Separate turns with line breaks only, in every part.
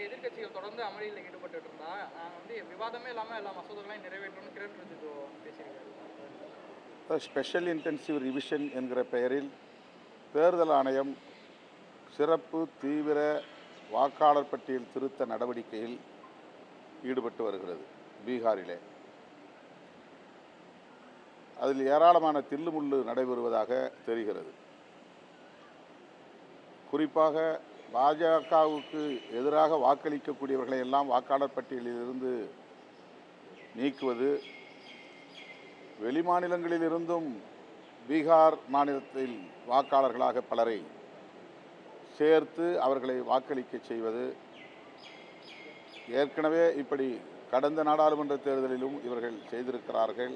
எதிர்க்கட்சிகள் தொடர்ந்து அமளியில் ஈடுபட்டு இருந்தா நாங்கள் வந்து விவாதமே இல்லாமல் எல்லா மசோதாக்களையும் நிறைவேற்றணும்னு கிரண் ரிஜிஜு பேசியிருக்காரு.
ஸ்பெஷல் இன்டென்சிவ் ரிவிஷன் என்கிற பெயரில் தேர்தல் ஆணையம் சிறப்பு தீவிர வாக்காளர் பட்டியல் திருத்த நடவடிக்கையில் ஈடுபட்டு வருகிறது பீகாரிலே. அதில் ஏராளமான தில்லுமுள்ளு நடைபெறுவதாக தெரிகிறது. குறிப்பாக பாஜகவுக்கு எதிராக வாக்களிக்கக்கூடியவர்களை எல்லாம் வாக்காளர் பட்டியலில் இருந்து நீக்குவது, வெளிமாநிலங்களில் இருந்தும் பீகார் மாநிலத்தில் வாக்காளர்களாக பலரை சேர்த்து அவர்களை வாக்களிக்க செய்வது, ஏற்கனவே இப்படி கடந்த நாடாளுமன்ற தேர்தலிலும் இவர்கள் செய்திருக்கிறார்கள்.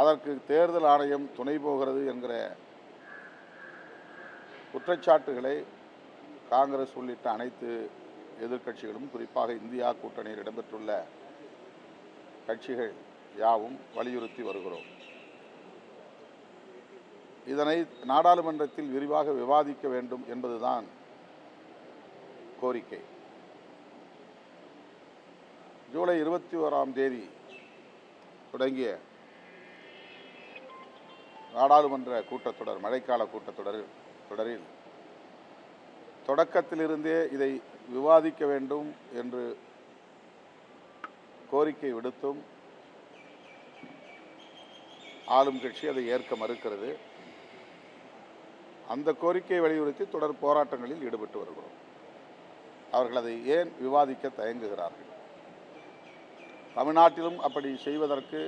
அதற்கு தேர்தல் ஆணையம் துணை போகிறது என்கிற குற்றச்சாட்டுகளை காங்கிரஸ் உள்ளிட்ட அனைத்து எதிர்க்கட்சிகளும், குறிப்பாக இந்தியா கூட்டணியில் இடம்பெற்றுள்ள கட்சிகள் யாவும் வலியுறுத்தி வருகிறோம். இதனை நாடாளுமன்றத்தில் விரிவாக விவாதிக்க வேண்டும் என்பதுதான் கோரிக்கை. ஜூலை 21 தொடங்கிய நாடாளுமன்ற கூட்டத்தொடர், மழைக்கால கூட்டத்தொடரில் தொடக்கத்திலிருந்தே இதை விவாதிக்க வேண்டும் என்று கோரிக்கை விடுத்தும் ஆளும் கட்சி அதை ஏற்க மறுக்கிறது. அந்த கோரிக்கையை வலியுறுத்தி தொடர் போராட்டங்களில் ஈடுபட்டு வருகிறோம். அவர்கள் அதை ஏன் விவாதிக்க தயங்குகிறார்கள்? தமிழ்நாட்டிலும் அப்படி செய்வதற்கு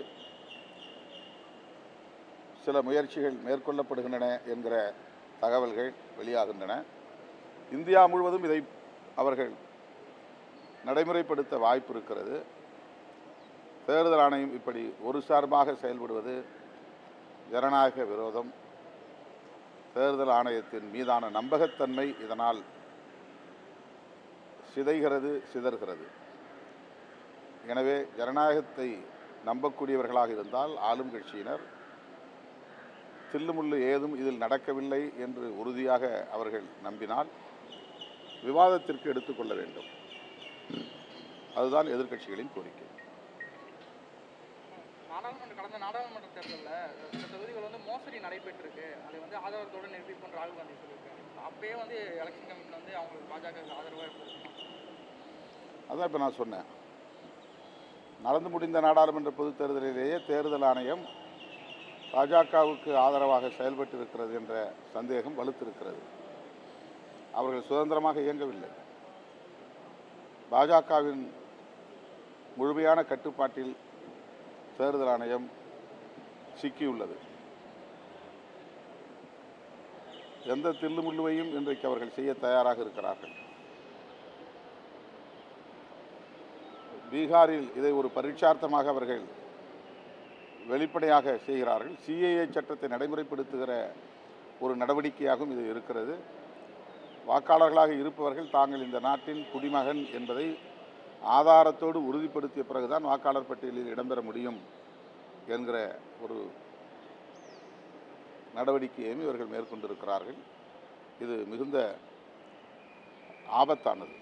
சில முயற்சிகள் மேற்கொள்ளப்படுகின்றன என்கிற தகவல்கள் வெளியாகின்றன. இந்தியா முழுவதும் இதை அவர்கள் நடைமுறைப்படுத்த வாய்ப்பு இருக்கிறது. தேர்தல் ஆணையம் இப்படி ஒரு சார்பாக செயல்படுவது ஜனநாயக விரோதம். தேர்தல் ஆணையத்தின் மீதான நம்பகத்தன்மை இதனால் சிதறுகிறது. எனவே ஜனநாயகத்தை நம்பக்கூடியவர்களாக இருந்தால் ஆளும் கட்சியினர் தில்லுமுள்ளு ஏதும் இதில் நடக்கவில்லை என்று உறுதியாக அவர்கள் நம்பினால் விவாதத்திற்கு எடுத்துக்கொள்ள வேண்டும். அதுதான் எதிர்க்கட்சிகளின் கோரிக்கை.
கடந்த நாடாளுமன்ற தேர்தலில் சில தொகுதிகள் வந்து மோசடி நடைபெற்றிருக்கு, அதை வந்து ஆதரவத்தோடு நிரூபிப்போம் ராகுல் காந்தி சொல்லியிருக்காரு. அப்பயே வந்து எலெக்ஷன் கமிஷன் வந்து அவங்களுக்கு பாஜக ஆதரவாக இருந்திருக்கு.
அதான் இப்போ நான் சொன்னேன். நடந்து முடிந்த நாடாளுமன்ற பொதுத் தேர்தலிலேயே தேர்தல் ஆணையம் பாஜகவுக்கு ஆதரவாக செயல்பட்டு இருக்கிறது என்ற சந்தேகம் வலுத்திருக்கிறது. அவர்கள் சுதந்திரமாக இயங்கவில்லை. பாஜகவின் முழுமையான கட்டுப்பாட்டில் தேர்தல் ஆணையம் சிக்கியுள்ளது. எந்த தில்லுமுள்ளுவையும் இன்றைக்கு அவர்கள் செய்ய தயாராக இருக்கிறார்கள். பீகாரில் இதை ஒரு பரீட்சார்த்தமாக அவர்கள் வெளிப்படையாக செய்கிறார்கள். சிஏஏ சட்டத்தை நடைமுறைப்படுத்துகிற ஒரு நடவடிக்கையாகவும் இது இருக்கிறது. வாக்காளர்களாக இருப்பவர்கள் தாங்கள் இந்த நாட்டின் குடிமகன் என்பதை ஆதாரத்தோடு உறுதிப்படுத்திய பிறகுதான் வாக்காளர் பட்டியலில் இடம்பெற முடியும் என்கிற ஒரு நடவடிக்கையையும் இவர்கள் மேற்கொண்டிருக்கிறார்கள். இது மிகுந்த ஆபத்தானது.